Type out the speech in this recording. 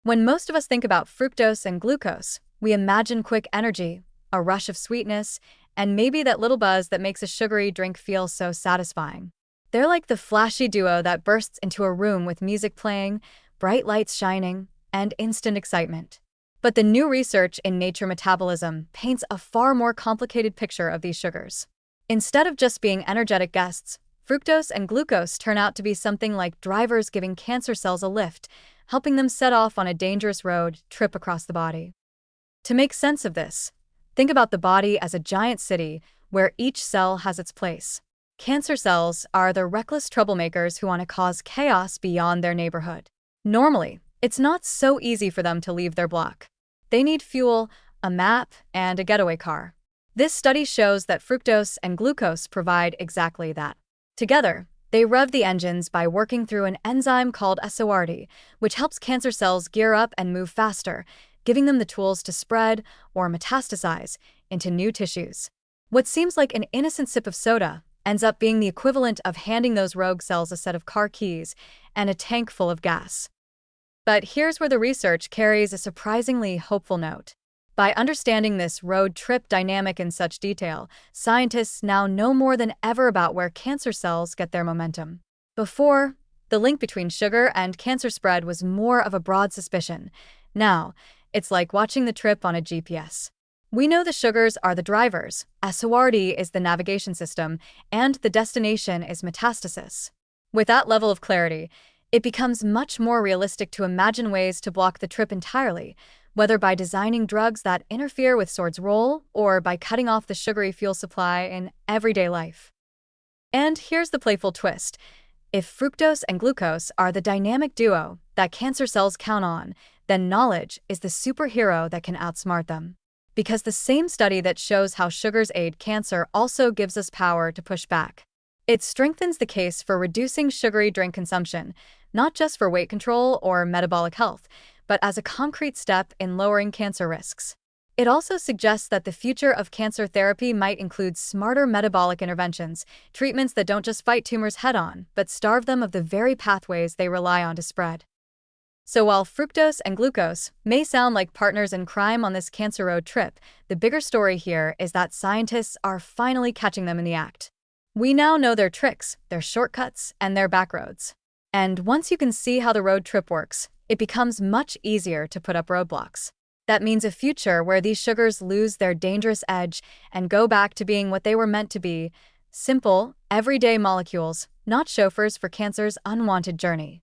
When most of us think about fructose and glucose, we imagine quick energy, a rush of sweetness, and maybe that little buzz that makes a sugary drink feel so satisfying. They're like the flashy duo that bursts into a room with music playing, bright lights shining, and instant excitement. But the new research in Nature Metabolism paints a far more complicated picture of these sugars. Instead of just being energetic guests, fructose and glucose turn out to be something like drivers giving cancer cells a lift, helping them set off on a dangerous road trip across the body. To make sense of this, think about the body as a giant city where each cell has its place. Cancer cells are the reckless troublemakers who want to cause chaos beyond their neighborhood. Normally, it's not so easy for them to leave their block. They need fuel, a map, and a getaway car. This study shows that fructose and glucose provide exactly that. Together, they rev the engines by working through an enzyme called SORD, which helps cancer cells gear up and move faster, giving them the tools to spread or metastasize into new tissues. What seems like an innocent sip of soda ends up being the equivalent of handing those rogue cells a set of car keys and a tank full of gas. But here's where the research carries a surprisingly hopeful note. By understanding this road trip dynamic in such detail, scientists now know more than ever about where cancer cells get their momentum. Before, the link between sugar and cancer spread was more of a broad suspicion. Now, it's like watching the trip on a GPS. We know the sugars are the drivers, SORD is the navigation system, and the destination is metastasis. With that level of clarity, it becomes much more realistic to imagine ways to block the trip entirely, whether by designing drugs that interfere with SORD's role or by cutting off the sugary fuel supply in everyday life. And here's the playful twist. If fructose and glucose are the dynamic duo that cancer cells count on, then knowledge is the superhero that can outsmart them. Because the same study that shows how sugars aid cancer also gives us power to push back. It strengthens the case for reducing sugary drink consumption, not just for weight control or metabolic health, but as a concrete step in lowering cancer risks. It also suggests that the future of cancer therapy might include smarter metabolic interventions, treatments that don't just fight tumors head-on, but starve them of the very pathways they rely on to spread. So while fructose and glucose may sound like partners in crime on this cancer road trip, the bigger story here is that scientists are finally catching them in the act. We now know their tricks, their shortcuts, and their backroads. And once you can see how the road trip works, it becomes much easier to put up roadblocks. That means a future where these sugars lose their dangerous edge and go back to being what they were meant to be: simple, everyday molecules, not chauffeurs for cancer's unwanted journey.